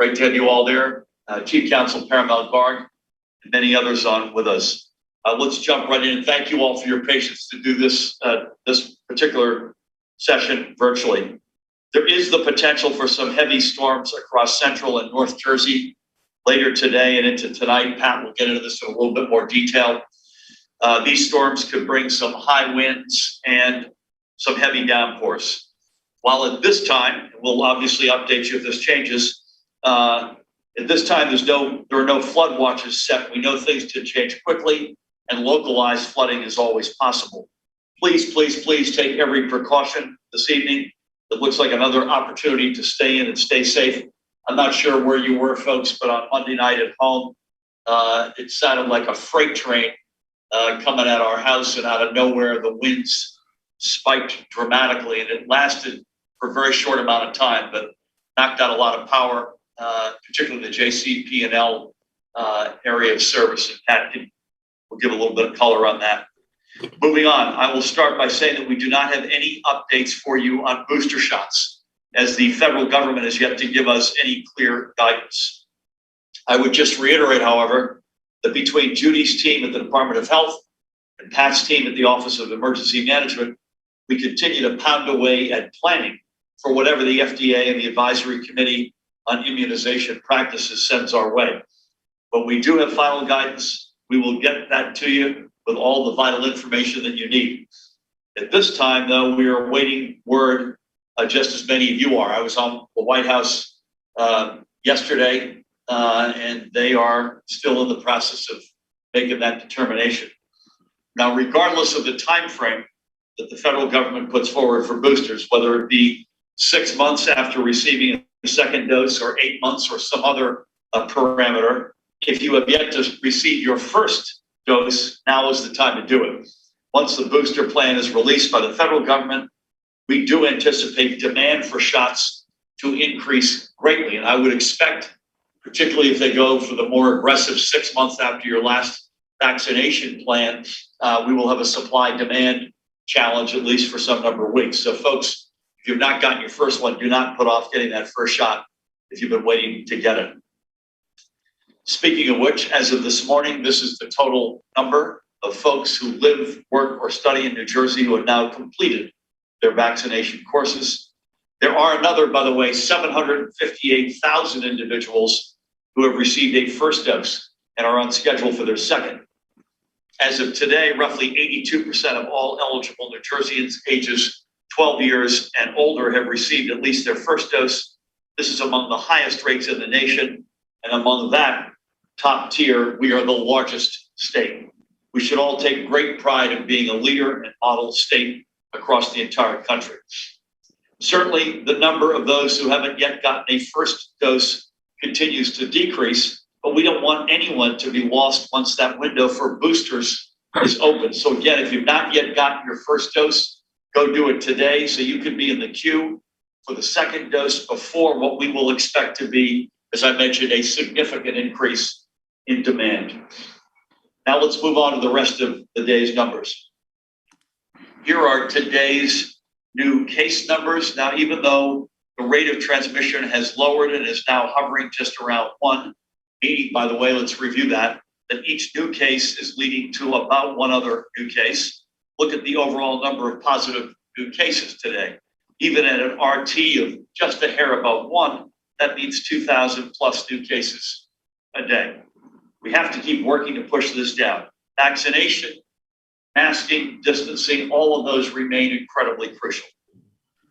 Great to have you all there. Chief Counsel Paramount Garg and many others on with us. Let's jump right in. Thank you all for your patience to do this particular session virtually. There is the potential for some heavy storms across central and North Jersey later today and into tonight. Pat will get into this in a little bit more detail. These storms could bring some high winds and some heavy downpours. While at this time, we'll obviously update you if this changes, at this time there are no flood watches set. We know things can change quickly and localized flooding is always possible. Please, please, please take every precaution this evening. It looks like another opportunity to stay in and stay safe. I'm not sure where you were, folks, but on Monday night at home, it sounded like a freight train coming at our house, and out of nowhere, the winds spiked dramatically, and it lasted for a very short amount of time, but knocked out a lot of power, particularly the JCP&L area of service. And Pat will give a little bit of color on that. Moving on, I will start by saying that we do not have any updates for you on booster shots, as the federal government has yet to give us any clear guidance. I would just reiterate, however, that between Judy's team at the Department of Health and Pat's team at the Office of Emergency Management, we continue to pound away at planning for whatever the FDA and the Advisory Committee on Immunization Practices sends our way. When we do have final guidance, we will get that to you with all the vital information that you need. At this time, though, we are awaiting word, just as many of you are. I was on the White House yesterday, and they are still in the process of making that determination. Now, regardless of the time frame that the federal government puts forward for boosters, whether it be 6 months after receiving a second dose or 8 months or some other parameter, if you have yet to receive your first dose, now is the time to do it. Once the booster plan is released by the federal government, we do anticipate demand for shots to increase greatly. And I would expect, particularly if they go for the more aggressive 6 months after your last vaccination plan, we will have a supply-demand challenge, at least for some number of weeks. So folks, if you've not gotten your first one, do not put off getting that first shot if you've been waiting to get it. Speaking of which, as of this morning, this is the total number of folks who live, work, or study in New Jersey who have now completed their vaccination courses. There are another, by the way, 758,000 individuals who have received a first dose and are on schedule for their second. As of today, roughly 82% of all eligible New Jerseyans ages 12 years and older have received at least their first dose. This is among the highest rates in the nation. And among that top tier, we are the largest state. We should all take great pride in being a leader and model state across the entire country. Certainly, the number of those who haven't yet gotten a first dose continues to decrease, but we don't want anyone to be lost once that window for boosters is open. So again, if you've not yet gotten your first dose, go do it today so you can be in the queue for the second dose before what we will expect to be, as I mentioned, a significant increase in demand. Now let's move on to the rest of the day's numbers. Here are today's new case numbers. Now, even though the rate of transmission has lowered and is now hovering just around 1, meaning, by the way, let's review that each new case is leading to about one other new case. Look at the overall number of positive new cases today. Even at an RT of just a hair above 1, that means 2,000 plus new cases a day. We have to keep working to push this down. Vaccination, masking, distancing, all of those remain incredibly crucial.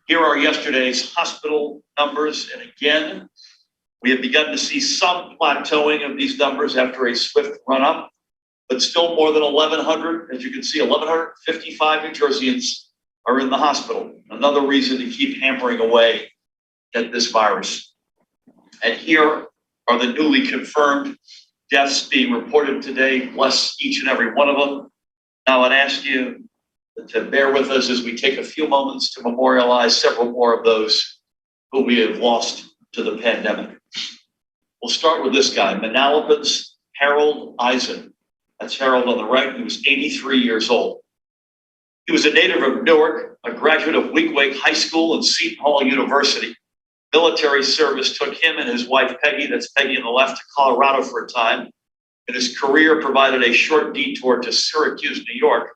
Here are yesterday's hospital numbers. And again, we have begun to see some plateauing of these numbers after a swift run up, but still more than 1,100. As you can see, 1,155 New Jerseyans are in the hospital. Another reason to keep hammering away at this virus. And here are the newly confirmed deaths being reported today. Bless each and every one of them. Now I'd ask you to bear with us as we take a few moments to memorialize several more of those who we have lost to the pandemic. We'll start with this guy, Manalapan's Harold Eisen. That's Harold on the right. He was 83 years old. He was a native of Newark, a graduate of Weequahic High School and Seton Hall University. Military service took him and his wife Peggy, that's Peggy on the left, to Colorado for a time. And his career provided a short detour to Syracuse, New York.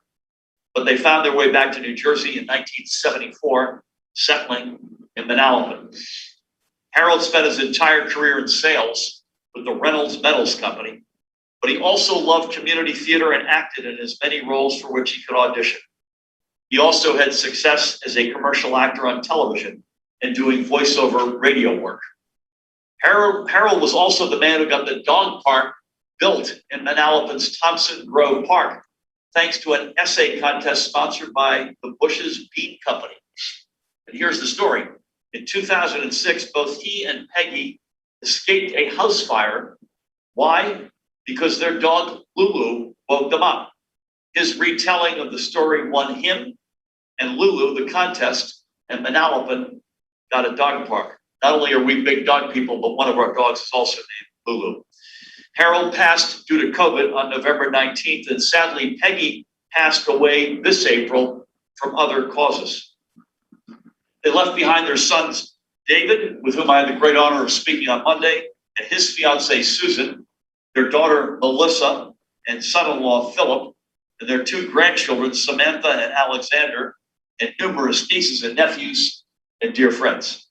But they found their way back to New Jersey in 1974, settling in Manalapan. Harold spent his entire career in sales with the Reynolds Metals Company, but he also loved community theater and acted in as many roles for which he could audition. He also had success as a commercial actor on television and doing voiceover radio work. Harold was also the man who got the dog park built in Manalapan's Thompson Grove Park, thanks to an essay contest sponsored by the Bush's Bean Company. And here's the story. In 2006, both he and Peggy escaped a house fire. Why? Because their dog, Lulu, woke them up. His retelling of the story won him and Lulu the contest, and Manalapan got a dog park. Not only are we big dog people, but one of our dogs is also named Lulu. Harold passed due to COVID on November 19th, and sadly, Peggy passed away this April from other causes. They left behind their sons, David, with whom I had the great honor of speaking on Monday, and his fiancee, Susan, their daughter, Melissa, and son-in-law, Philip, and their two grandchildren, Samantha and Alexander, and numerous nieces and nephews and dear friends.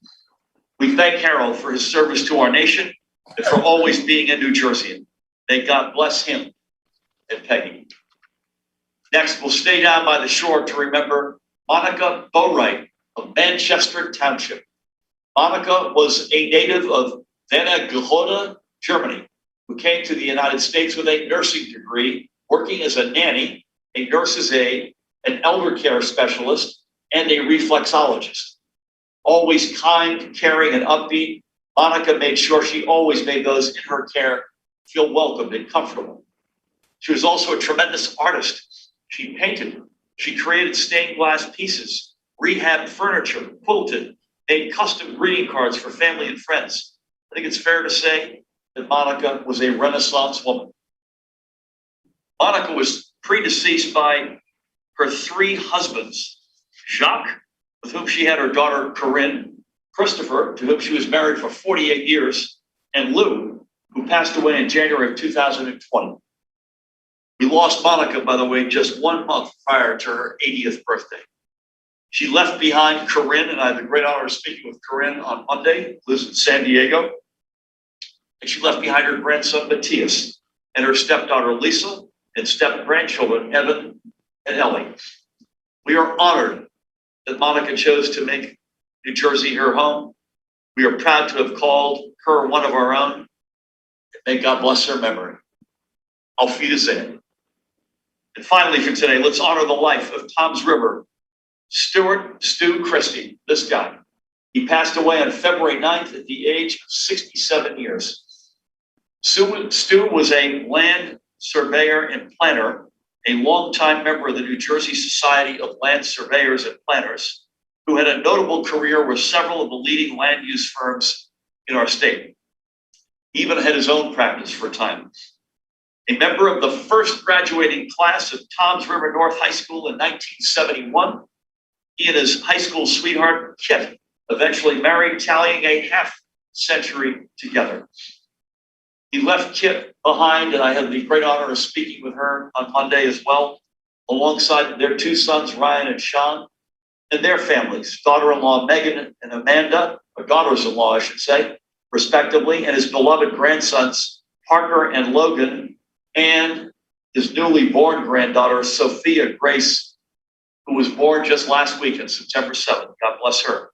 We thank Harold for his service to our nation and for always being a New Jerseyan. May God bless him and Peggy. Next, we'll stay down by the shore to remember Monica Bowright of Manchester Township. Monica was a native of Wernigerode, Germany, who came to the United States with a nursing degree, working as a nanny, a nurse's aide, an elder care specialist, and a reflexologist. Always kind, caring, and upbeat, Monica made sure she always made those in her care feel welcomed and comfortable. She was also a tremendous artist. She painted, she created stained glass pieces, rehabbed furniture, quilted, made custom greeting cards for family and friends. I think it's fair to say that Monica was a Renaissance woman. Monica was predeceased by her three husbands: Jacques, with whom she had her daughter Corinne; Christopher, to whom she was married for 48 years; and Lou, who passed away in January of 2020. We lost Monica, by the way, just 1 month prior to her 80th birthday. She left behind Corinne, and I had the great honor of speaking with Corinne on Monday, lives in San Diego. And she left behind her grandson, Matthias, and her stepdaughter, Lisa, and step-grandchildren, Evan and Ellie. We are honored that Monica chose to make New Jersey her home. We are proud to have called her one of our own. May God bless her memory. Auf Wiedersehen. And finally for today, let's honor the life of Toms River, Stu Christie, this guy. He passed away on February 9th at the age of 67 years. Stu was a land surveyor and planner, a longtime member of the New Jersey Society of Land Surveyors and Planners, who had a notable career with several of the leading land use firms in our state. He even had his own practice for a time. A member of the first graduating class of Toms River North High School in 1971, he and his high school sweetheart, Kit, eventually married, tallying a half-century together. He left Kit behind, and I had the great honor of speaking with her on Monday as well, alongside their two sons, Ryan and Sean, and their families, daughter-in-law Megan and Amanda, or daughters-in-law, I should say, respectively, and his beloved grandsons, Parker and Logan, and his newly born granddaughter, Sophia Grace, who was born just last week on September 7th. God bless her.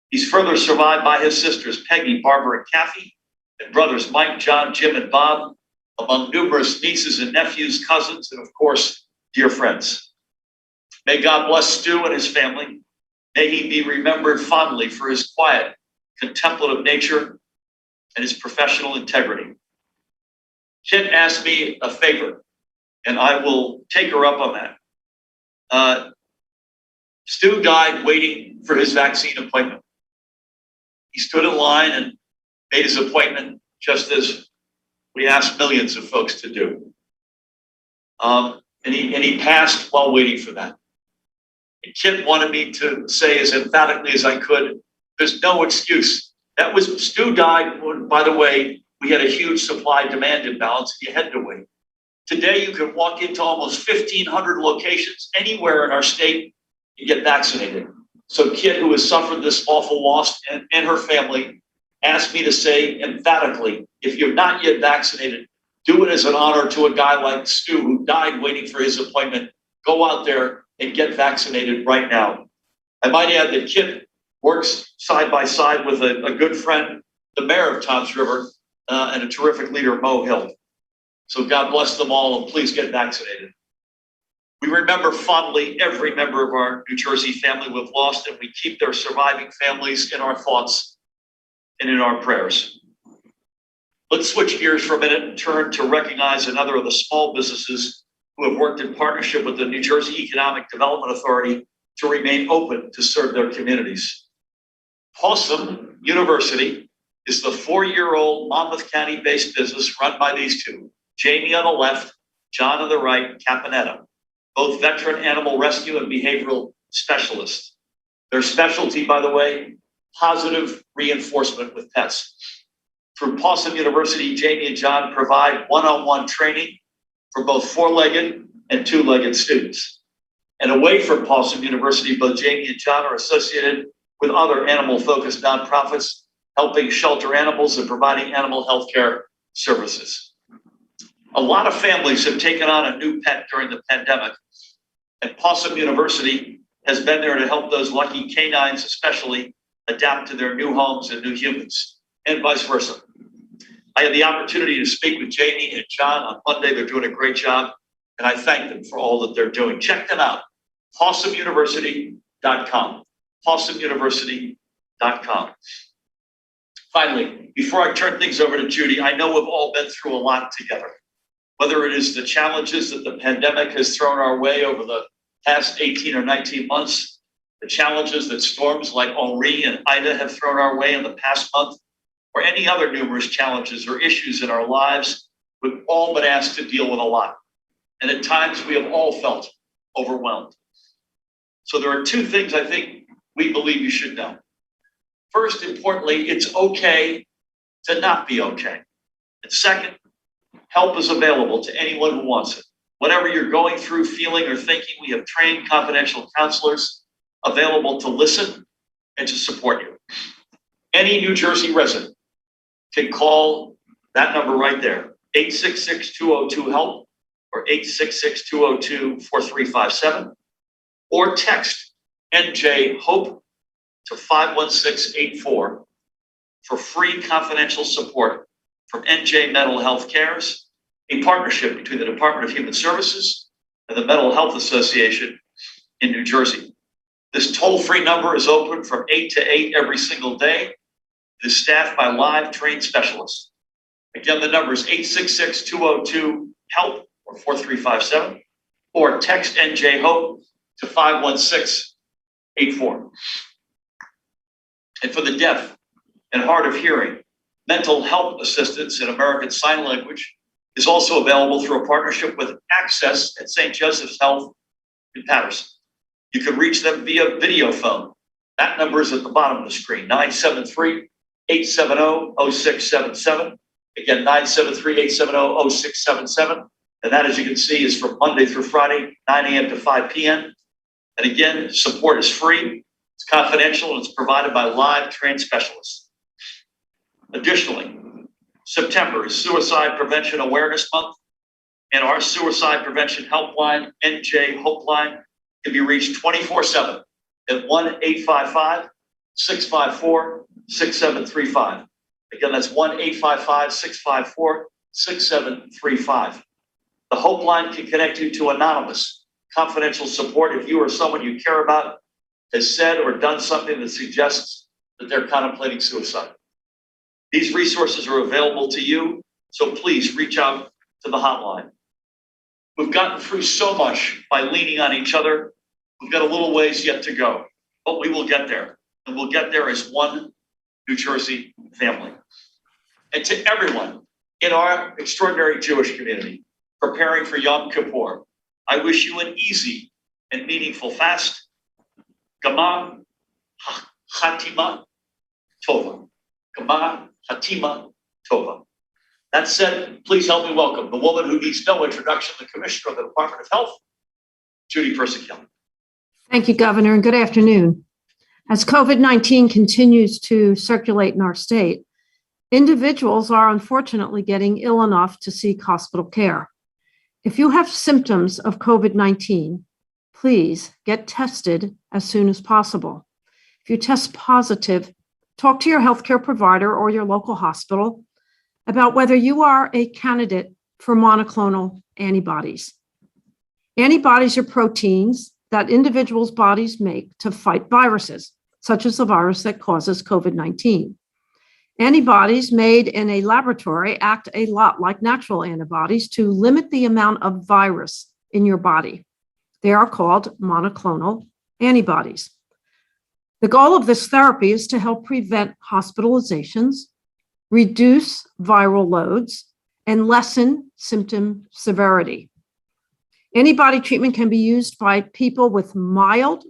He's further survived by his sisters, Peggy, Barbara, and Kathy, and brothers Mike, John, Jim, and Bob, among numerous nieces and nephews, cousins, and of course, dear friends. May God bless Stu and his family. May he be remembered fondly for his quiet, contemplative nature and his professional integrity. Kit asked me a favor, and I will take her up on that. Stu died waiting for his vaccine appointment. He stood in line and made his appointment, just as we asked millions of folks to do. And he passed while waiting for that. And Kit wanted me to say as emphatically as I could, there's no excuse Stu died when, by the way, we had a huge supply-demand imbalance and you had to wait. Today, you can walk into almost 1,500 locations anywhere in our state and get vaccinated. So Kit, who has suffered this awful loss, and her family, asked me to say emphatically, if you're not yet vaccinated, do it as an honor to a guy like Stu, who died waiting for his appointment. Go out there and get vaccinated right now. I might add that Kit works side by side with a good friend, the mayor of Toms River, and a terrific leader, Mo Hill. So God bless them all, and please get vaccinated. We remember fondly every member of our New Jersey family we've lost, and we keep their surviving families in our thoughts and in our prayers. Let's switch gears for a minute and turn to recognize another of the small businesses who have worked in partnership with the New Jersey Economic Development Authority to remain open to serve their communities. Possum University is the 4-year-old Monmouth County-based business run by these two, Jamie on the left, John on the right, Caponetta, both veteran animal rescue and behavioral specialists. Their specialty, by the way, positive reinforcement with pets. Through Possum University, Jamie and John provide one-on-one training for both 4-legged and 2-legged students. And away from Possum University, both Jamie and John are associated with other animal-focused nonprofits, helping shelter animals and providing animal health care services. A lot of families have taken on a new pet during the pandemic, and Possum University has been there to help those lucky canines especially adapt to their new homes and new humans, and vice versa. I had the opportunity to speak with Jamie and John on Monday. They're doing a great job, and I thank them for all that they're doing. Check them out, PossumUniversity.com, PossumUniversity.com. Finally, before I turn things over to Judy, I know we've all been through a lot together. Whether it is the challenges that the pandemic has thrown our way over the past 18 or 19 months, the challenges that storms like Henri and Ida have thrown our way in the past month, or any other numerous challenges or issues in our lives, we've all been asked to deal with a lot. And at times we have all felt overwhelmed. So there are two things I think we believe you should know. First, importantly, it's okay to not be okay. And second, help is available to anyone who wants it. Whatever you're going through, feeling, or thinking, we have trained confidential counselors available to listen and to support you. Any New Jersey resident can call that number right there, 866-202-HELP or 866-202-4357, or text NJ HOPE to 51684 for free confidential support from NJ Mental Health Cares, a partnership between the Department of Human Services and the Mental Health Association in New Jersey. This toll-free number is open from 8 to 8 every single day. It is staffed by live trained specialists. Again, the number is 866-202-HELP or 4357, or text NJ HOPE to 51684. And for the deaf and hard of hearing, mental health assistance in American Sign Language is also available through a partnership with Access at St. Joseph's Health in Patterson. You can reach them via video phone. That number is at the bottom of the screen, 973-870-0677. Again, 973-870-0677. And that, as you can see, is from Monday through Friday, 9 a.m. to 5 p.m. And again, support is free, it's confidential, and it's provided by live trained specialists. Additionally, September is Suicide Prevention Awareness Month, and our suicide prevention helpline, NJ Hope Line, can be reached 24/7 at 1-855-654-6735. Again, that's 1-855-654-6735. The Hope Line can connect you to anonymous, confidential support if you or someone you care about has said or done something that suggests that they're contemplating suicide. These resources are available to you, so please reach out to the hotline. We've gotten through so much by leaning on each other. We've got a little ways yet to go, but we will get there, and we'll get there as one New Jersey family. And to everyone in our extraordinary Jewish community preparing for Yom Kippur, I wish you an easy and meaningful fast. Gama Chatima Tova. Kama Hatima Tova. That said, please help me welcome the woman who needs no introduction, the Commissioner of the Department of Health, Judy Persichilli. Thank you, Governor, and good afternoon. As COVID-19 continues to circulate in our state, individuals are unfortunately getting ill enough to seek hospital care. If you have symptoms of COVID-19, please get tested as soon as possible. If you test positive, talk to your healthcare provider or your local hospital about whether you are a candidate for monoclonal antibodies. Antibodies are proteins that individuals' bodies make to fight viruses, such as the virus that causes COVID-19. Antibodies made in a laboratory act a lot like natural antibodies to limit the amount of virus in your body. They are called monoclonal antibodies. The goal of this therapy is to help prevent hospitalizations, reduce viral loads, and lessen symptom severity. Antibody treatment can be used by people with mild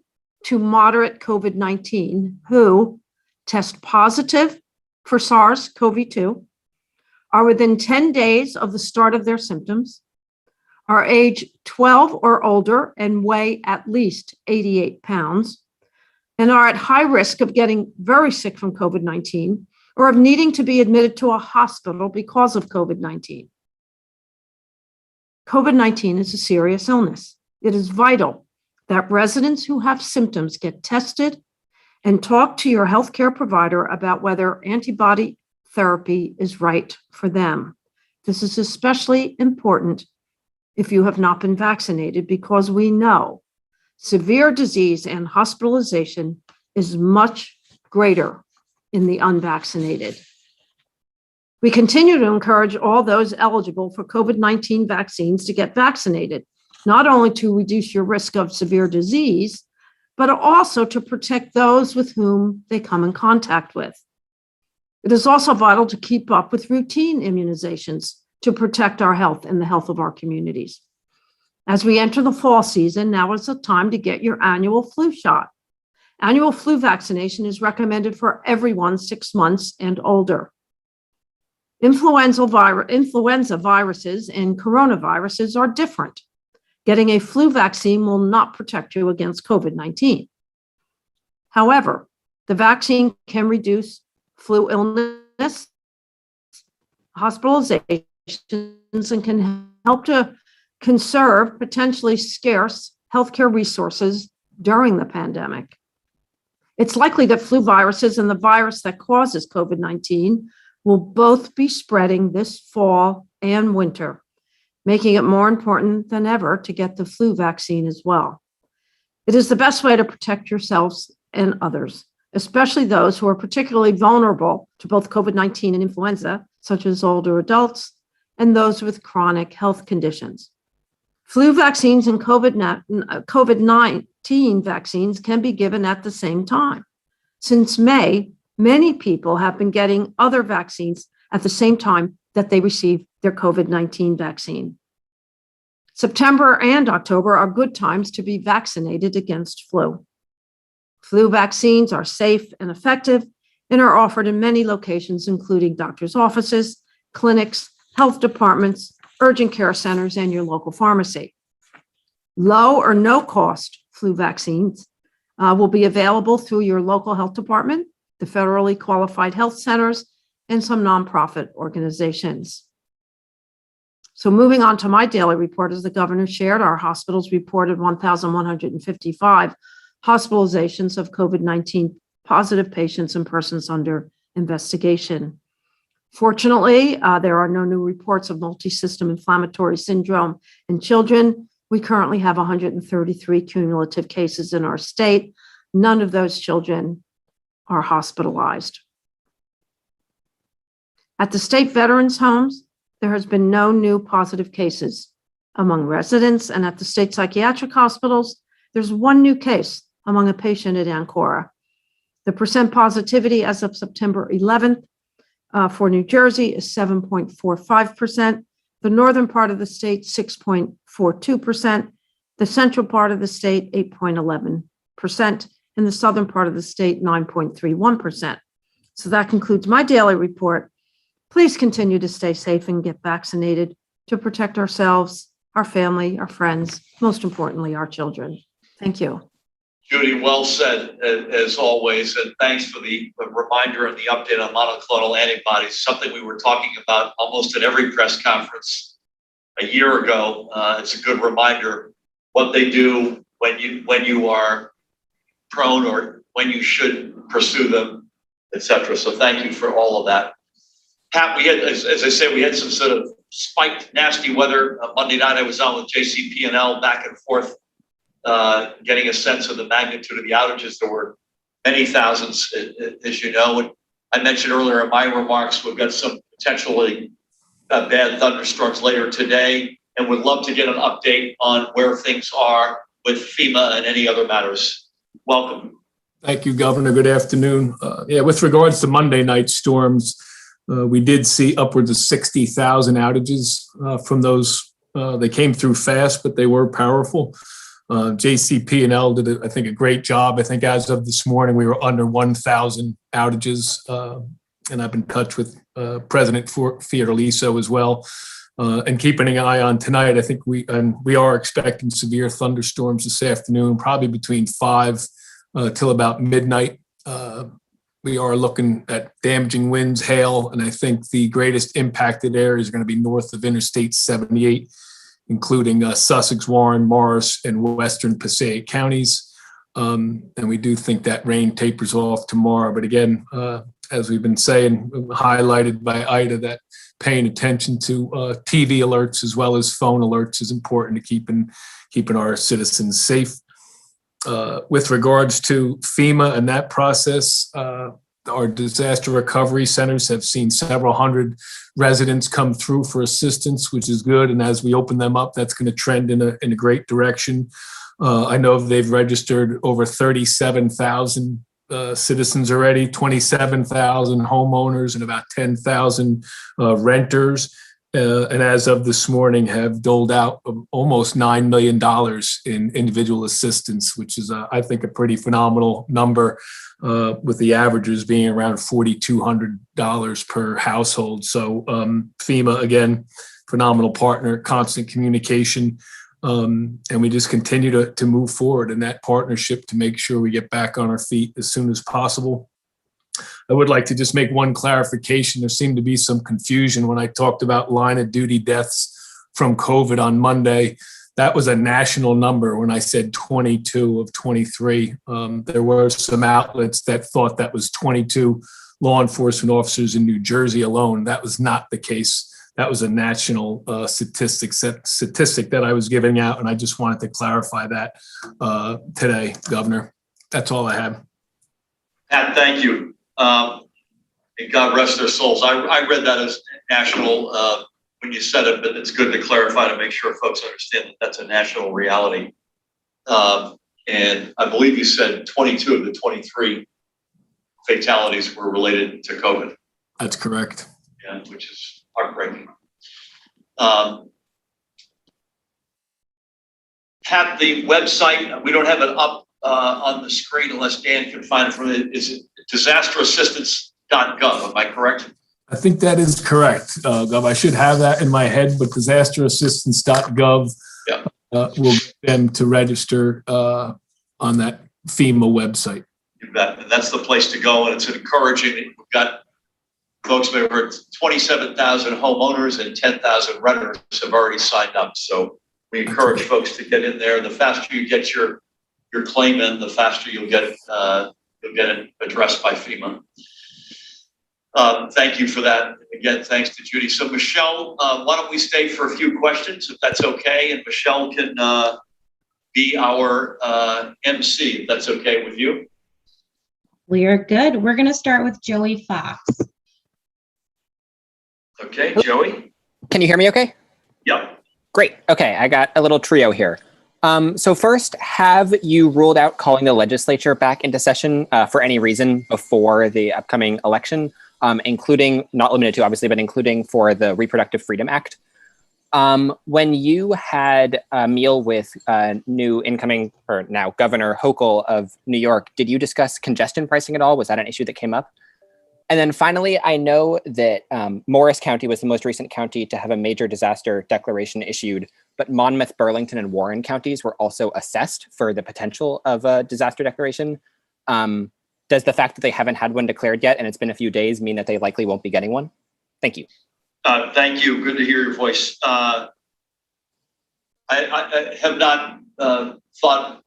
to moderate COVID-19 who test positive for SARS-CoV-2, are within 10 days of the start of their symptoms, are age 12 or older and weigh at least 88 pounds, and are at high risk of getting very sick from COVID-19 or of needing to be admitted to a hospital because of COVID-19. COVID-19 is a serious illness. It is vital that residents who have symptoms get tested and talk to your healthcare provider about whether antibody therapy is right for them. This is especially important if you have not been vaccinated, because we know severe disease and hospitalization is much greater in the unvaccinated. We continue to encourage all those eligible for COVID-19 vaccines to get vaccinated, not only to reduce your risk of severe disease, but also to protect those with whom they come in contact with. It is also vital to keep up with routine immunizations to protect our health and the health of our communities. As we enter the fall season, now is the time to get your annual flu shot. Annual flu vaccination is recommended for everyone 6 months and older. Influenza viruses and coronaviruses are different. Getting a flu vaccine will not protect you against COVID-19. However, the vaccine can reduce flu illness, hospitalizations, and can help to conserve potentially scarce healthcare resources during the pandemic. It's likely that flu viruses and the virus that causes COVID-19 will both be spreading this fall and winter, making it more important than ever to get the flu vaccine as well. It is the best way to protect yourselves and others, especially those who are particularly vulnerable to both COVID-19 and influenza, such as older adults and those with chronic health conditions. Flu vaccines and COVID-19 vaccines can be given at the same time. Since May, many people have been getting other vaccines at the same time that they receive their COVID-19 vaccine. September and October are good times to be vaccinated against flu. Flu vaccines are safe and effective and are offered in many locations, including doctors' offices, clinics, health departments, urgent care centers, and your local pharmacy. Low or no cost flu vaccines will be available through your local health department, the federally qualified health centers, and some nonprofit organizations. So moving on to my daily report, as the governor shared, our hospitals reported 1,155 hospitalizations of COVID-19 positive patients and persons under investigation. Fortunately, there are no new reports of multi-system inflammatory syndrome in children. We currently have 133 cumulative cases in our state. None of those children are hospitalized. At the state veterans' homes, there has been no new positive cases among residents, and at the state psychiatric hospitals, there's one new case among a patient at Ancora. The percent positivity as of September 11th for New Jersey is 7.45%, the northern part of the state 6.42%, the central part of the state 8.11%, and the southern part of the state 9.31%. So that concludes my daily report. Please continue to stay safe and get vaccinated to protect ourselves, our family, our friends, most importantly, our children. Thank you. Judy, well said, as always, and thanks for the reminder and the update on monoclonal antibodies, something we were talking about almost at every press conference a year ago. It's a good reminder what they do when you are prone or when you should pursue them, et cetera. So thank you for all of that. Pat, we had, as I say, we had some sort of spiked nasty weather. Monday night I was on with JCP&L back and forth, getting a sense of the magnitude of the outages. There were many thousands, as you know. And I mentioned earlier in my remarks, we've got some potentially bad thunderstorms later today, and would love to get an update on where things are with FEMA and any other matters. Welcome. Thank you, Governor. Good afternoon. With regards to Monday night storms, we did see upwards of 60,000 outages from those. They came through fast, but they were powerful. JCP&L did, I think, a great job. I think as of this morning, we were under 1,000 outages, and I've been in touch with President Fiordaliso as well, and keeping an eye on tonight. I think we are expecting severe thunderstorms this afternoon, probably between 5 till about midnight. We are looking at damaging winds, hail, and I think the greatest impacted areas are going to be north of Interstate 78, including Sussex, Warren, Morris, and Western Passaic counties. And we do think that rain tapers off tomorrow. But again, as we've been saying, highlighted by Ida, that paying attention to TV alerts as well as phone alerts is important to keeping our citizens safe. With regards to FEMA and that process, our disaster recovery centers have seen several hundred residents come through for assistance, which is good. And as we open them up, that's going to trend in a great direction. I know they've registered over 37,000 citizens already, 27,000 homeowners, and about 10,000 renters. And as of this morning, have doled out almost $9 million in individual assistance, which is, I think, a pretty phenomenal number, with the averages being around $4,200 per household. So FEMA, again, phenomenal partner, constant communication. And we just continue to move forward in that partnership to make sure we get back on our feet as soon as possible. I would like to just make one clarification. There seemed to be some confusion when I talked about line of duty deaths from COVID on Monday. That was a national number when I said 22 of 23. There were some outlets that thought that was 22 law enforcement officers in New Jersey alone. That was not the case. That was a national statistic that I was giving out, and I just wanted to clarify that today, Governor. That's all I have. Pat, thank you. And God rest their souls. I read that as national when you said it, but it's good to clarify to make sure folks understand that that's a national reality. And I believe you said 22 of the 23 fatalities were related to COVID. That's correct. Yeah, which is heartbreaking. Pat, the website, we don't have it up on the screen unless Dan can find it from it. Is it disasterassistance.gov? Am I correct? I think that is correct, Gov. I should have that in my head, but disasterassistance.gov will get them to register on that FEMA website. You bet. And that's the place to go. And it's encouraging. We've got folks, over 27,000 homeowners and 10,000 renters have already signed up. So we encourage folks to get in there. The faster you get your claim in, the faster you'll get it addressed by FEMA. Thank you for that. Again, thanks to Judy. So Michelle, why don't we stay for a few questions, if that's okay? And Michelle can be our MC, if that's okay with you. We are good. We're going to start with Joey Fox. Okay, Joey? Can you hear me okay? Yep. Great. Okay, I got a little trio here. So first, have you ruled out calling the legislature back into session for any reason before the upcoming election, including, not limited to obviously, but including for the Reproductive Freedom Act? When you had a meal with new incoming, or now Governor Hochul of New York, did you discuss congestion pricing at all? Was that an issue that came up? And then finally, I know that Morris County was the most recent county to have a major disaster declaration issued, but Monmouth, Burlington, and Warren counties were also assessed for the potential of a disaster declaration. Does the fact that they haven't had one declared yet and it's been a few days mean that they likely won't be getting one? Thank you. Thank you. Good to hear your voice. I have not thought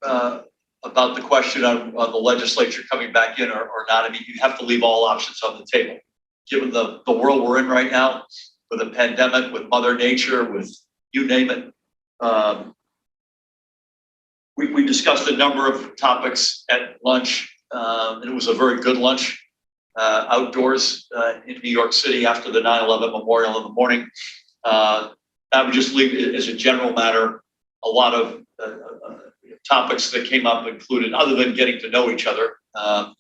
about the question on the legislature coming back in or not. I mean, you have to leave all options on the table. Given the world we're in right now, with a pandemic, with Mother Nature, with you name it. We discussed a number of topics at lunch, and it was a very good lunch outdoors in New York City after the 9/11 memorial in the morning. I would just leave it as a general matter. A lot of topics that came up included, other than getting to know each other,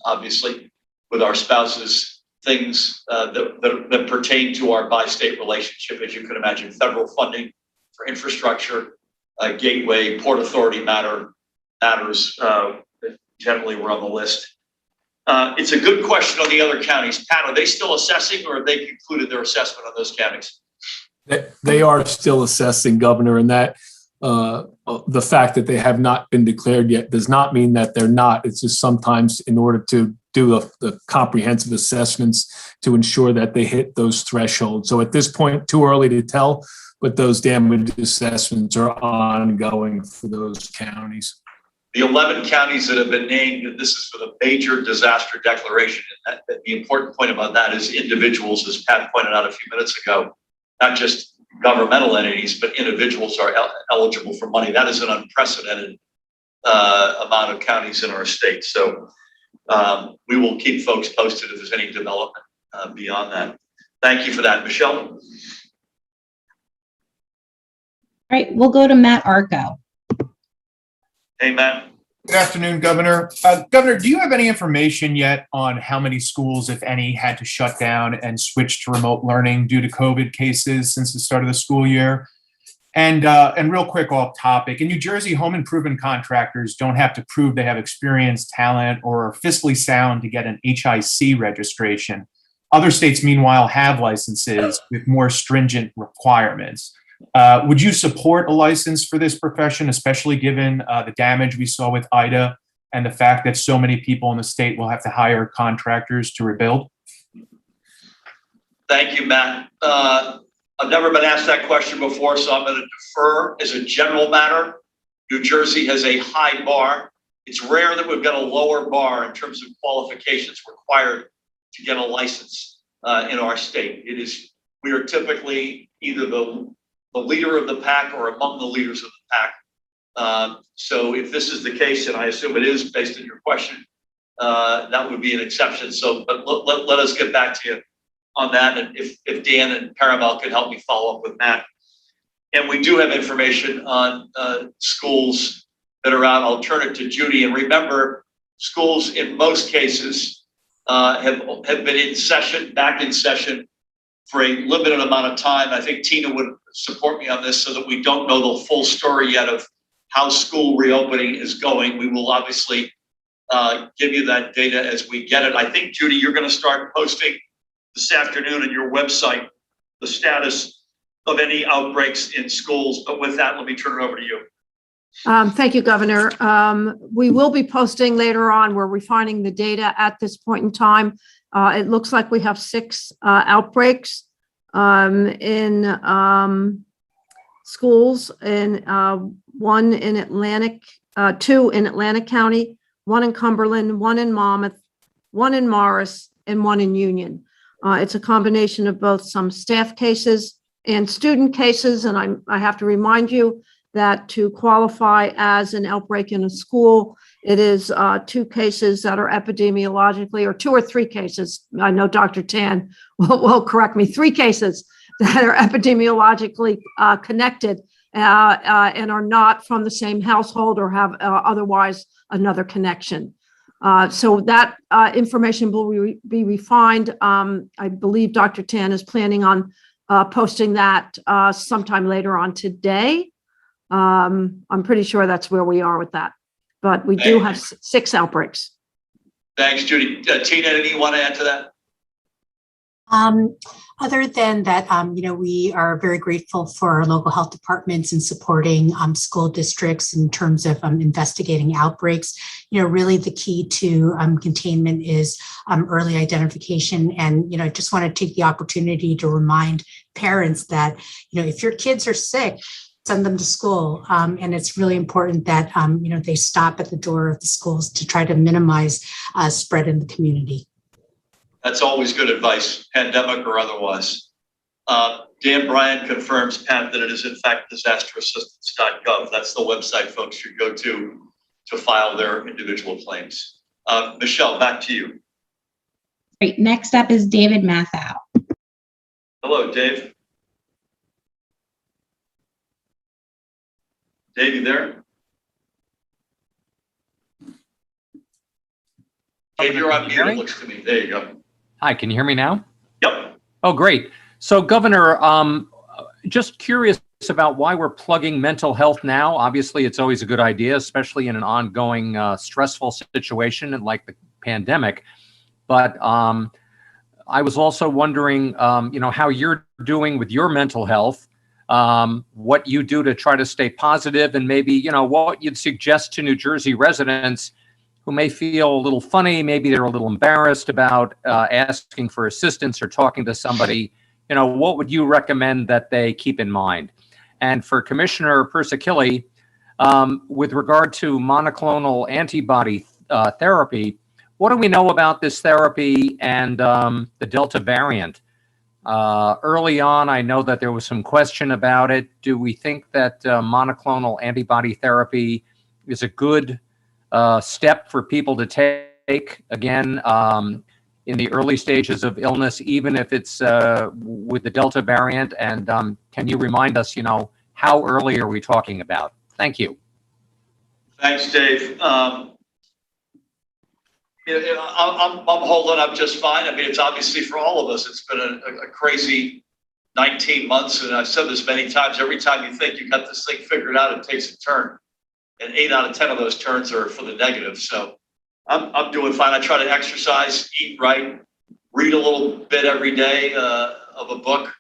obviously, with our spouses, things that pertain to our bi-state relationship, as you can imagine, federal funding for infrastructure, gateway, Port Authority matters that generally were on the list. It's a good question on the other counties. Pat, are they still assessing, or have they concluded their assessment on those counties? They are still assessing, Governor, and that the fact that they have not been declared yet does not mean that they're not. It's just sometimes in order to do the comprehensive assessments to ensure that they hit those thresholds. So at this point, too early to tell, but those damage assessments are ongoing for those counties. The 11 counties that have been named, this is for the major disaster declaration. And the important point about that is individuals, as Pat pointed out a few minutes ago, not just governmental entities, but individuals are eligible for money. That is an unprecedented amount of counties in our state. So we will keep folks posted if there's any development beyond that. Thank you for that, Michelle. All right, we'll go to Matt Arco. Hey, Matt. Good afternoon, Governor. Governor, do you have any information yet on how many schools, if any, had to shut down and switch to remote learning due to COVID cases since the start of the school year? And real quick off topic, in New Jersey, home improvement contractors don't have to prove they have experience, talent, or are fiscally sound to get an HIC registration. Other states, meanwhile, have licenses with more stringent requirements. Would you support a license for this profession, especially given the damage we saw with Ida and the fact that so many people in the state will have to hire contractors to rebuild? Thank you, Matt. I've never been asked that question before, so I'm going to defer. As a general matter, New Jersey has a high bar. It's rare that we've got a lower bar in terms of qualifications required to get a license in our state. We are typically either the leader of the pack or among the leaders of the pack. So if this is the case, and I assume it is based on your question, that would be an exception. So, but let us get back to you on that. And if Dan and Paramount can help me follow up with Matt. And we do have information on schools that are out. I'll turn it to Judy. And remember, schools in most cases have been in session, back in session for a limited amount of time. I think Tina would support me on this so that we don't know the full story yet of how school reopening is going. We will obviously give you that data as we get it. I think, Judy, you're going to start posting this afternoon on your website the status of any outbreaks in schools. But with that, let me turn it over to you. Thank you, Governor. We will be posting later on. We're refining the data at this point in time. It looks like we have 6 outbreaks in schools, and 1 in Atlantic, 2 in Atlantic County, 1 in Cumberland, 1 in Monmouth, 1 in Morris, and 1 in Union. It's a combination of both some staff cases and student cases, and I have to remind you that to qualify as an outbreak in a school, it is 2 cases that are epidemiologically, or 2 or 3 cases. I know Dr. Tan will correct me. 3 cases that are epidemiologically connected and are not from the same household or have otherwise another connection. So that information will be refined. I believe Dr. Tan is planning on posting that sometime later on today. I'm pretty sure that's where we are with that. But we do have 6 outbreaks. Thanks, Judy. Tina, anything you want to add to that? Other than that, we are very grateful for our local health departments in supporting school districts in terms of investigating outbreaks. Really the key to containment is early identification. And, I just want to take the opportunity to remind parents that, if your kids are sick, send them to school. And it's really important that, they stop at the door of the schools to try to minimize spread in the community. That's always good advice, pandemic or otherwise. Dan Bryan confirms, Pat, that it is in fact disasterassistance.gov. That's the website folks should go to file their individual claims. Michelle, back to you. Great. Next up is David Mathau. Hello, Dave. Dave, you there? Dave, you're on mute, it looks to me. There you go. Hi, can you hear me now? Yep. Oh, great. So, Governor, just curious about why we're plugging mental health now. Obviously, it's always a good idea, especially in an ongoing stressful situation like the pandemic. But I was also wondering, how you're doing with your mental health, what you do to try to stay positive, and maybe, what you'd suggest to New Jersey residents who may feel a little funny, maybe they're a little embarrassed about asking for assistance or talking to somebody. What would you recommend that they keep in mind? And for Commissioner Persicilli, with regard to monoclonal antibody therapy, what do we know about this therapy and the Delta variant? Early on, I know that there was some question about it. Do we think that monoclonal antibody therapy is a good step for people to take, again, in the early stages of illness, even if it's with the Delta variant? And can you remind us, how early are we talking about? Thank you. Thanks, Dave. I'm holding up just fine. I mean, it's obviously for all of us, it's been a crazy 19 months. And I've said this many times, every time you think you got this thing figured out, it takes a turn. And 8 out of 10 of those turns are for the negative. So I'm doing fine. I try to exercise, eat right, read a little bit every day of a book,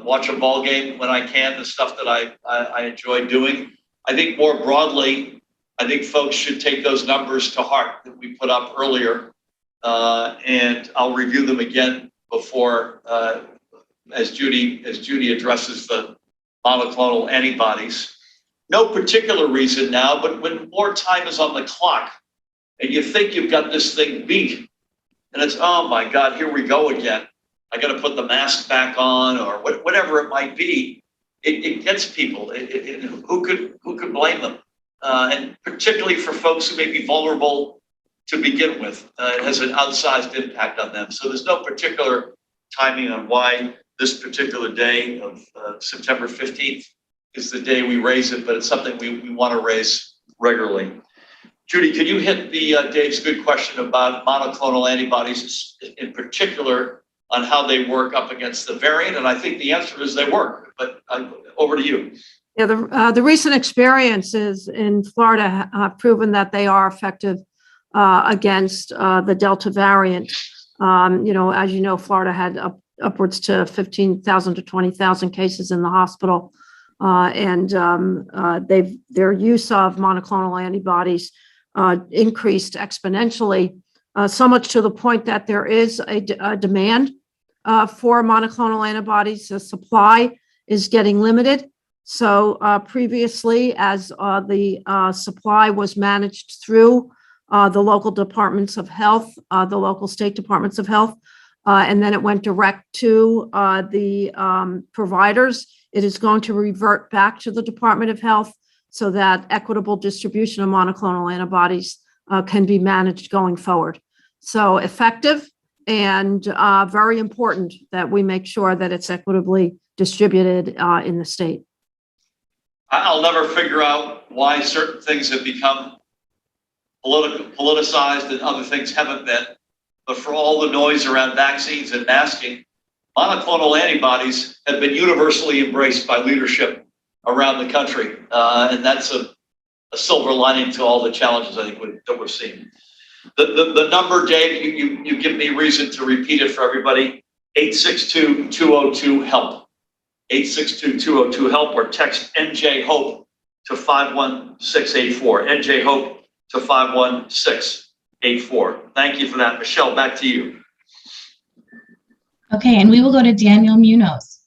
watch a ball game when I can, the stuff that I enjoy doing. I think more broadly, I think folks should take those numbers to heart that we put up earlier. And I'll review them again before, as Judy addresses the monoclonal antibodies. No particular reason now, but when more time is on the clock and you think you've got this thing beat and it's, oh my God, here we go again. I got to put the mask back on or whatever it might be. It gets people. Who could blame them? And particularly for folks who may be vulnerable to begin with, it has an outsized impact on them. So there's no particular timing on why this particular day of September 15th is the day we raise it, but it's something we want to raise regularly. Judy, can you hit Dave's good question about monoclonal antibodies in particular on how they work up against the variant? And I think the answer is they work, but over to you. Yeah, the recent experiences in Florida have proven that they are effective against the Delta variant. As you know, Florida had upwards to 15,000 to 20,000 cases in the hospital. And their use of monoclonal antibodies increased exponentially, so much to the point that there is a demand for monoclonal antibodies. The supply is getting limited. So previously, as the supply was managed through the local departments of health, the local state departments of health, and then it went direct to the providers, it is going to revert back to the Department of Health so that equitable distribution of monoclonal antibodies can be managed going forward. So effective and very important that we make sure that it's equitably distributed in the state. I'll never figure out why certain things have become politicized and other things haven't been. But for all the noise around vaccines and masking, monoclonal antibodies have been universally embraced by leadership around the country. And that's a silver lining to all the challenges I think that we're seeing. The number, Dave, you give me reason to repeat it for everybody. 862-202-HELP. 862-202-HELP, or text NJ HOPE to 51684. NJ HOPE to 51684. Thank you for that. Michelle, back to you. Okay, and we will go to Daniel Munoz.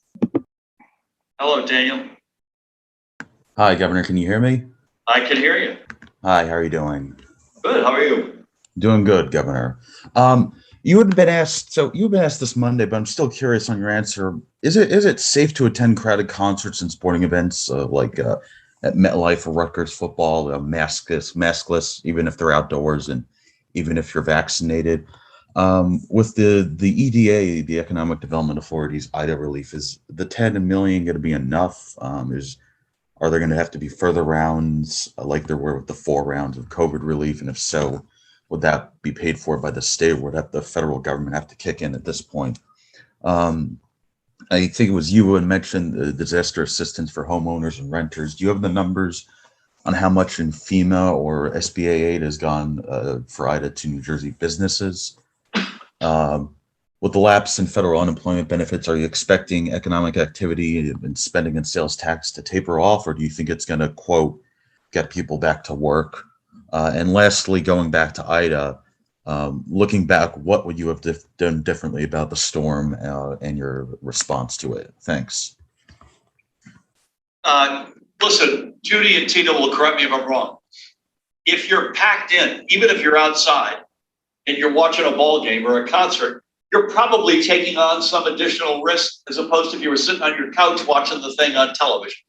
Hello, Daniel. Hi, Governor. Can you hear me? I can hear you. Hi, how are you doing? Good. How are you? Doing good, Governor. You've been asked this Monday, but I'm still curious on your answer. Is it safe to attend crowded concerts and sporting events like at MetLife or Rutgers football, maskless, even if they're outdoors and even if you're vaccinated? With the EDA, the Economic Development Authority's IDA relief, is the 10 million going to be enough? Are there going to have to be further rounds like there were with the 4 rounds of COVID relief? And if so, would that be paid for by the state, or would the federal government have to kick in at this point? I think it was you who had mentioned the disaster assistance for homeowners and renters. Do you have the numbers on how much in FEMA or SBA aid has gone for IDA to New Jersey businesses? With the lapse in federal unemployment benefits, are you expecting economic activity and spending and sales tax to taper off, or do you think it's going to, quote, get people back to work? And lastly, going back to IDA, looking back, what would you have done differently about the storm and your response to it? Thanks. Listen, Judy and Tina will correct me if I'm wrong. If you're packed in, even if you're outside and you're watching a ball game or a concert, you're probably taking on some additional risk as opposed to if you were sitting on your couch watching the thing on television.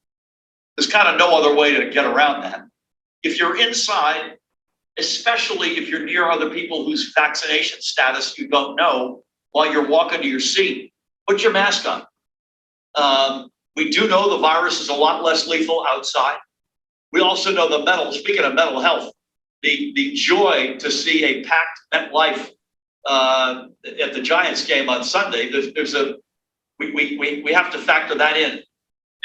There's kind of no other way to get around that. If you're inside, especially if you're near other people whose vaccination status you don't know while you're walking to your seat, put your mask on. We do know the virus is a lot less lethal outside. We also know speaking of mental health, the joy to see a packed MetLife at the Giants game on Sunday, we have to factor that in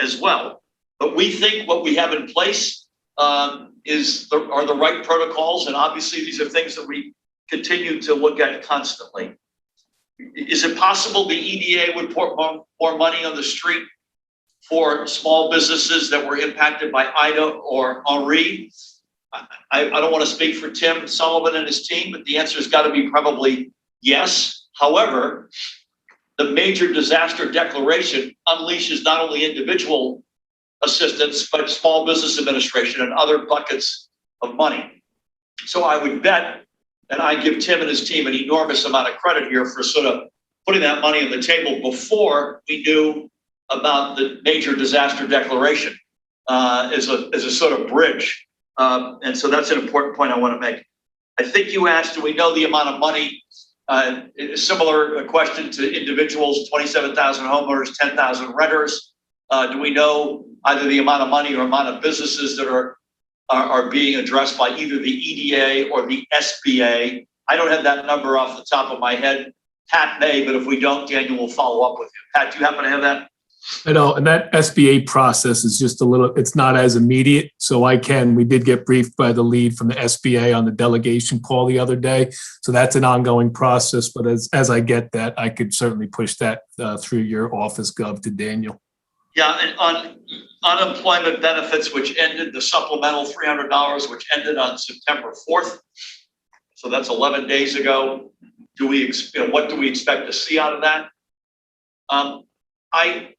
as well. But we think what we have in place are the right protocols, and obviously these are things that we continue to look at constantly. Is it possible the EDA would pour more money on the street for small businesses that were impacted by Ida or Henri? I don't want to speak for Tim Sullivan and his team, but the answer has got to be probably yes. However, the major disaster declaration unleashes not only individual assistance, but small business administration and other buckets of money. So I would bet, and I give Tim and his team an enormous amount of credit here for sort of putting that money on the table before we knew about the major disaster declaration as a sort of bridge. And so that's an important point I want to make. I think you asked, do we know the amount of money? A similar question to individuals, 27,000 homeowners, 10,000 renters. Do we know either the amount of money or amount of businesses that are being addressed by either the EDA or the SBA? I don't have that number off the top of my head. Pat may, but if we don't, Daniel will follow up with you. Pat, do you happen to have that? I know, and that SBA process is just it's not as immediate. So we did get briefed by the lead from the SBA on the delegation call the other day. So that's an ongoing process. But as I get that, I could certainly push that through your office, Gov, to Daniel. Yeah, and on unemployment benefits, which ended the supplemental $300, which ended on September 4th. So that's 11 days ago. What do we expect to see out of that? I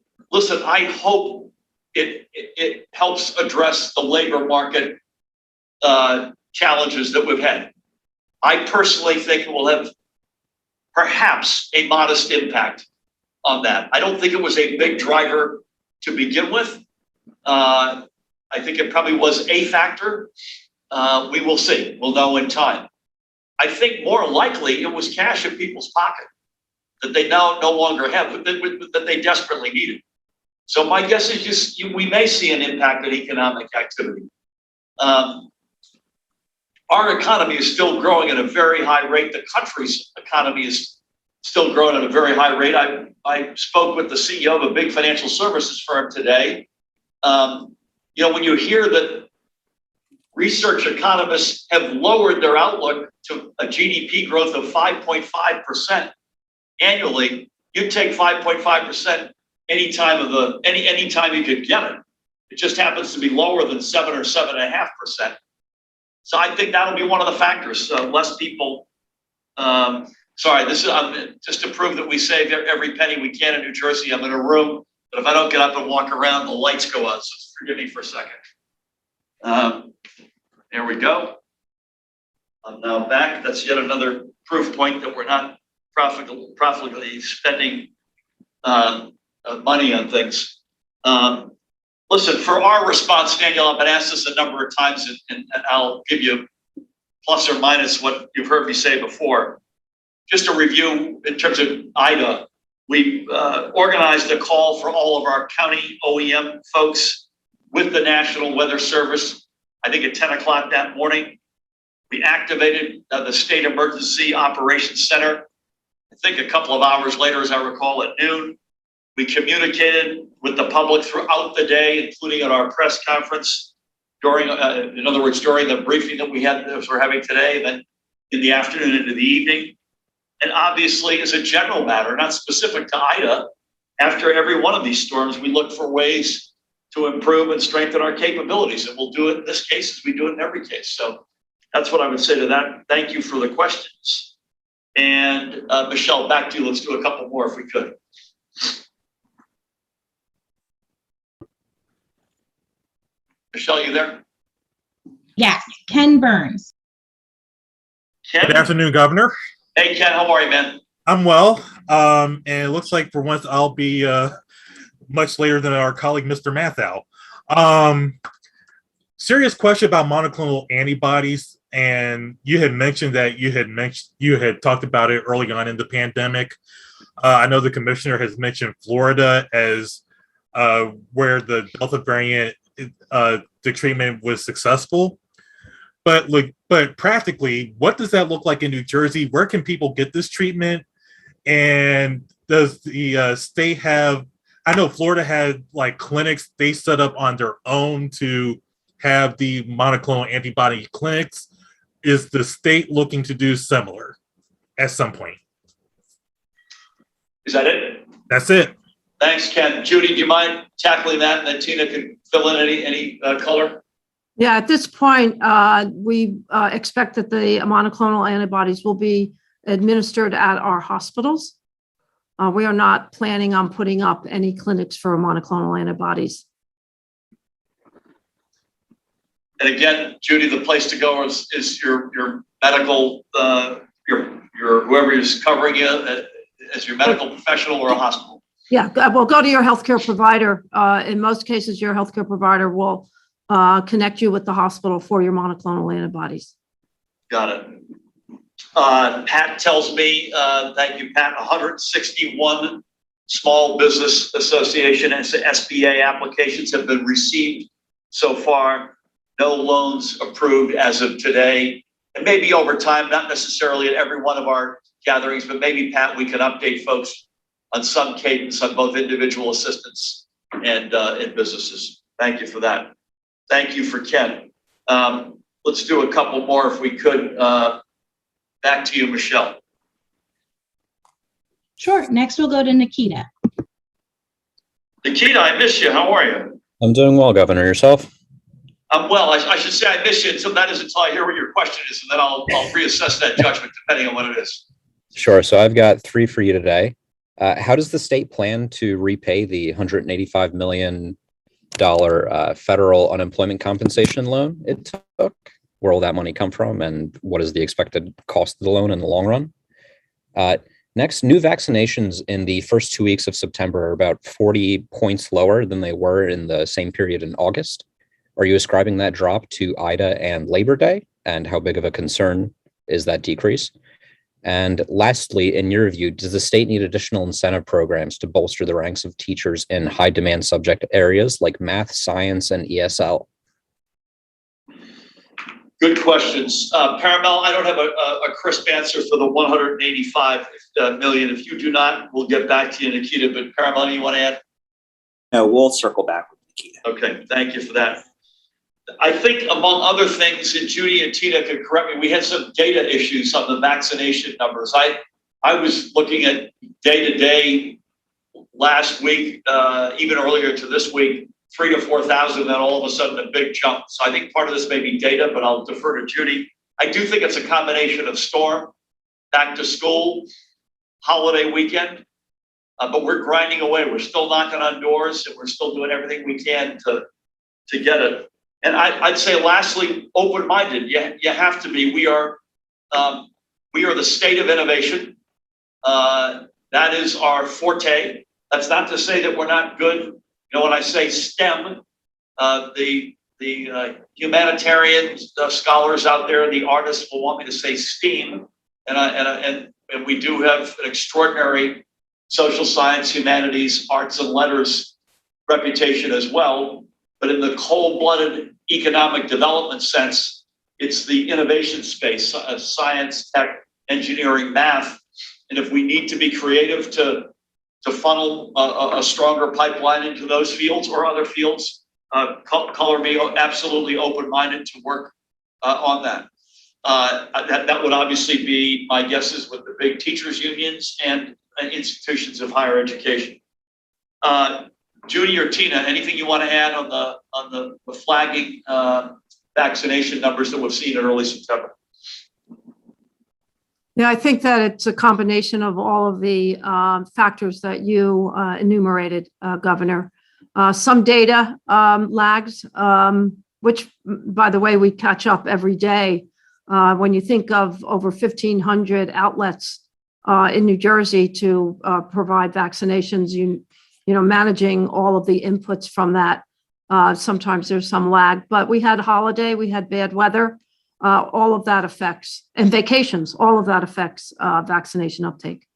hope it helps address the labor market challenges that we've had. I personally think it will have perhaps a modest impact on that. I don't think it was a big driver to begin with. I think it probably was a factor. We will see. We'll know in time. I think more likely it was cash in people's pocket that they now no longer have, that they desperately needed. So my guess is we may see an impact on economic activity. Our economy is still growing at a very high rate. The country's economy is still growing at a very high rate. I spoke with the CEO of a big financial services firm today. When you hear that research economists have lowered their outlook to a GDP growth of 5.5% annually, you take 5.5% any time you could get it. It just happens to be lower than 7 or 7.5%. So I think that'll be one of the factors. Less people. This is just to prove that we save every penny we can in New Jersey. I'm in a room, but if I don't get up and walk around, the lights go on. So forgive me for a second. There we go. I'm now back. That's yet another proof point that we're not profitably spending money on things. Listen, for our response, Daniel, I've been asked this a number of times, and I'll give you plus or minus what you've heard me say before. Just a review in terms of Ida, we organized a call for all of our county OEM folks with the National Weather Service, I think at 10 o'clock that morning. We activated the State Emergency Operations Center, I think a couple of hours later, as I recall, at noon. We communicated with the public throughout the day, including at our press conference during the briefing that we're having today, then in the afternoon into the evening. And obviously, as a general matter, not specific to Ida, after every one of these storms, we look for ways to improve and strengthen our capabilities. And we'll do it in this case as we do it in every case. So that's what I would say to that. Thank you for the questions. And Michelle, back to you. Let's do a couple more if we could. Michelle, you there? Yes, Ken Burns. Ken? Good afternoon, Governor. Hey, Ken, how are you, man? I'm well. And it looks like for once I'll be much later than our colleague, Mr. Mathau. Serious question about monoclonal antibodies. And you had mentioned that you had talked about it early on in the pandemic. I know the commissioner has mentioned Florida as where the Delta variant, the treatment was successful. But practically, what does that look like in New Jersey? Where can people get this treatment? And does the state have, I know Florida had like clinics they set up on their own to have the monoclonal antibody clinics. Is the state looking to do similar at some point? Is that it? That's it. Thanks, Ken. Judy, do you mind tackling that? And then Tina can fill in any color. Yeah, at this point, we expect that the monoclonal antibodies will be administered at our hospitals. We are not planning on putting up any clinics for monoclonal antibodies. And again, Judy, the place to go is your medical, your whoever is covering you as your medical professional or a hospital. Yeah, well, go to your healthcare provider. In most cases, your healthcare provider will connect you with the hospital for your monoclonal antibodies. Got it. Pat tells me, thank you, Pat, 161 Small Business Association and SBA applications have been received so far. No loans approved as of today. And maybe over time, not necessarily at every one of our gatherings, but maybe, Pat, we can update folks on some cadence on both individual assistance and in businesses. Thank you for that. Thank you for Ken. Let's do a couple more if we could. Back to you, Michelle. Sure. Next, we'll go to Nikita. Nikita, I miss you. How are you? I'm doing well, Governor. Yourself? I'm well. I should say I miss you until I hear what your question is, and then I'll reassess that judgment depending on what it is. Sure. So I've got 3 for you today. How does the state plan to repay the $185 million federal unemployment compensation loan it took? Where will that money come from, and what is the expected cost of the loan in the long run? Next, new vaccinations in the first 2 weeks of September are about 40 points lower than they were in the same period in August. Are you ascribing that drop to Ida and Labor Day? And how big of a concern is that decrease? And lastly, in your view, does the state need additional incentive programs to bolster the ranks of teachers in high demand subject areas like math, science, and ESL? Good questions. Paramel, I don't have a crisp answer for the 185 million. If you do not, we'll get back to you, Nikita. But Paramel, anything you want to add? No, we'll circle back with Nikita. Okay, thank you for that. I think among other things, and Judy and Tina could correct me, we had some data issues on the vaccination numbers. I I was looking at day to day last week, even earlier to this week, 3,000 to 4,000, then all of a sudden a big jump. So I think part of this may be data, but I'll defer to Judy. I do think it's a combination of storm, back to school, holiday weekend, but we're grinding away. We're still knocking on doors, and we're still doing everything we can to get it. And I'd say, lastly, open-minded. You have to be. We are the state of innovation. That is our forte. That's not to say that we're not good. You know, when I say STEM, the humanitarian scholars out there, the artists will want me to say STEAM, and we do have an extraordinary social science, humanities, arts, and letters reputation as well. But in the cold-blooded economic development sense, it's the innovation space, science, tech, engineering, math. And if we need to be creative to funnel a stronger pipeline into those fields or other fields, color me absolutely open-minded to work on that. That would obviously be my guesses with the big teachers unions and institutions of higher education. Judy or Tina, anything you want to add on the flagging vaccination numbers that we've seen in early September? Yeah, I think that it's a combination of all of the factors that you enumerated, Governor. Some data lags, which, by the way, we catch up every day. When you think of over 1,500 outlets in New Jersey to provide vaccinations, you know, managing all of the inputs from that, sometimes there's some lag. But we had a holiday, we had bad weather. All of that affects, and vacations, all of that affects vaccination uptake.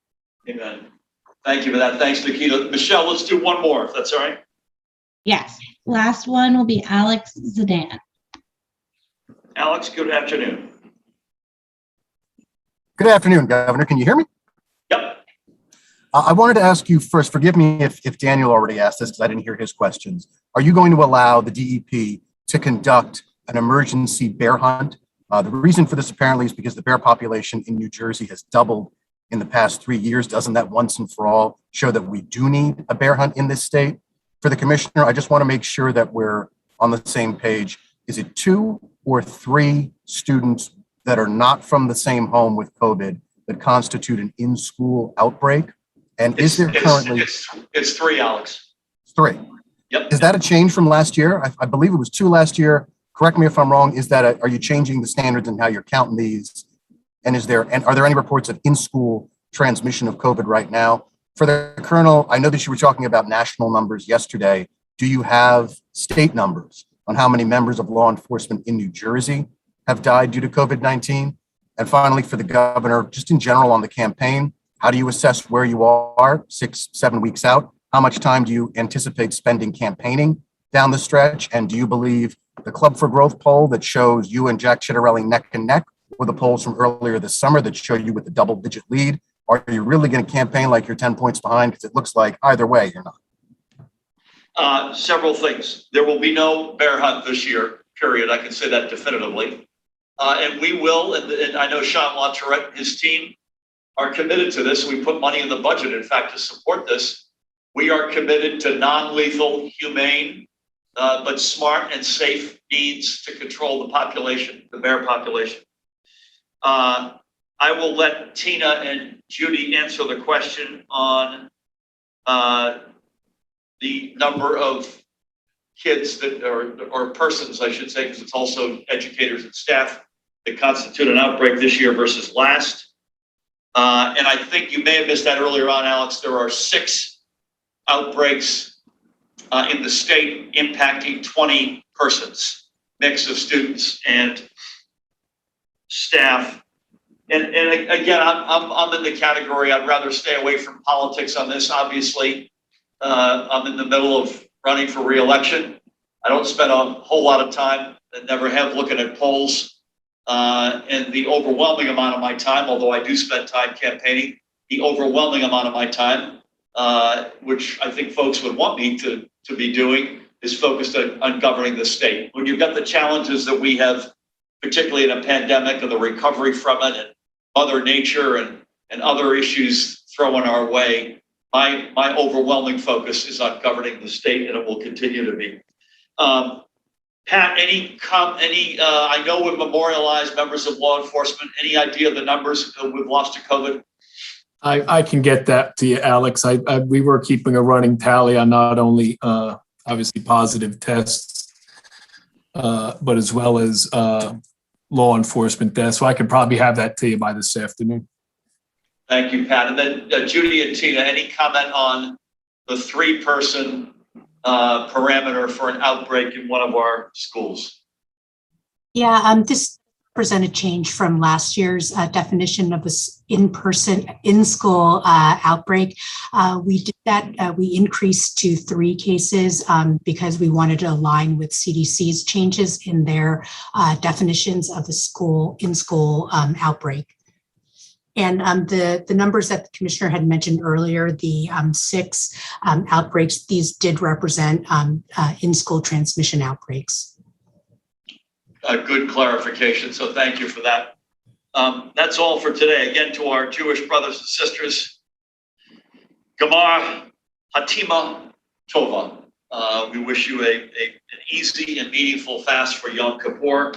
Amen. Thank you for that. Thanks, Nikita. Michelle, let's do one more, if that's all right. Yes. Last one will be Alex Zidane. Alex, good afternoon. Good afternoon, Governor. Can you hear me? Yep. I wanted to ask you first, forgive me if Daniel already asked this because I didn't hear his questions. Are you going to allow the DEP to conduct an emergency bear hunt? The reason for this apparently is because the bear population in New Jersey has doubled in the past 3 years. Doesn't that once and for all show that we do need a bear hunt in this state? For the commissioner, I just want to make sure that we're on the same page. Is it 2 or 3 students that are not from the same home with COVID that constitute an in-school outbreak? And is there currently... It's 3, Alex. 3. Yep. Is that a change from last year? I believe it was 2 last year. Correct me if I'm wrong. Is that are you changing the standards and how you're counting these? And are there any reports of in-school transmission of COVID right now? For the Colonel, I know that you were talking about national numbers yesterday. Do you have state numbers on how many members of law enforcement in New Jersey have died due to COVID-19? And finally, for the Governor, just in general on the campaign, how do you assess where you are 6-7 weeks out? How much time do you anticipate spending campaigning down the stretch? And do you believe the Club for Growth poll that shows you and Jack Chitterelli neck and neck, or the polls from earlier this summer that show you with a double-digit lead? Are you really going to campaign like you're 10 points behind? Because it looks like either way, you're not. Several things. There will be no bear hunt this year, period. I can say that definitively. And we will, and I know Sean LaTourette and his team are committed to this. We put money in the budget, in fact, to support this. We are committed to non-lethal, humane, but smart and safe means to control the population, the bear population. I will let Tina and Judy answer the question on the number of kids that or persons, I should say, because it's also educators and staff that constitute an outbreak this year versus last. And I think you may have missed that earlier on, Alex. There are 6 outbreaks in the state impacting 20 persons, mix of students and staff. And again, I'm in the category, I'd rather stay away from politics on this. Obviously, I'm in the middle of running for re-election. I don't spend a whole lot of time, and never have, looking at polls. And the overwhelming amount of my time, although I do spend time campaigning, the overwhelming amount of my time, which I think folks would want me to be doing, is focused on governing the state. When you've got the challenges that we have, particularly in a pandemic and the recovery from it, and Mother Nature and and other issues thrown our way, my overwhelming focus is on governing the state, and it will continue to be. Pat, I know we've memorialized members of law enforcement. Any idea of the numbers we've lost to COVID? I can get that to you, Alex. We were keeping a running tally on not only obviously positive tests, but as well as law enforcement deaths. So I could probably have that to you by this afternoon. Thank you, Pat. And then Judy and Tina, any comment on the 3-person parameter for an outbreak in one of our schools? Yeah, this represented change from last year's definition of this in-school outbreak. We did that. We increased to 3 cases because we wanted to align with CDC's changes in their definitions of the in-school outbreak. And the numbers that the commissioner had mentioned earlier, the 6 outbreaks, these did represent in-school transmission outbreaks. A good clarification, so thank you for that. That's all for today. Again, to our Jewish brothers and sisters, Gamar Hatima Tova. We wish you an easy and meaningful fast for Yom Kippur.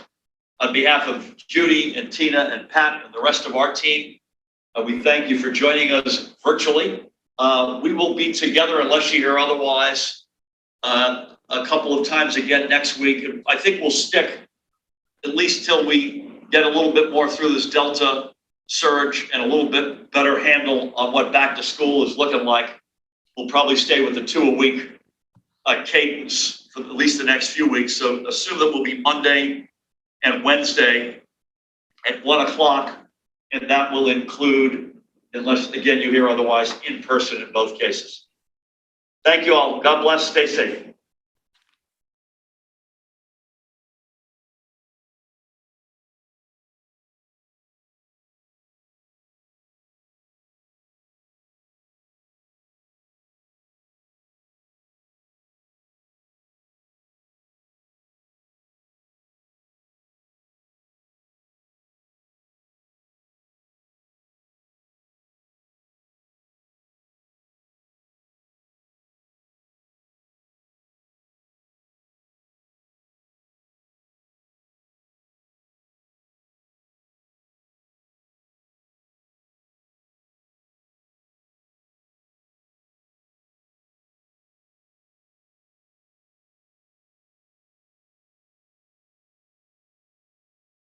On behalf of Judy and Tina and Pat and the rest of our team, we thank you for joining us virtually. We will be together, unless you hear otherwise, a couple of times again next week. I think we'll stick at least till we get a little bit more through this Delta surge and a little bit better handle on what back to school is looking like. We'll probably stay with the 2-a-week cadence for at least the next few weeks. So assume that will be Monday and Wednesday at 1 o'clock. And that will include, unless again you hear otherwise, in person in both cases. Thank you all. God bless. Stay safe.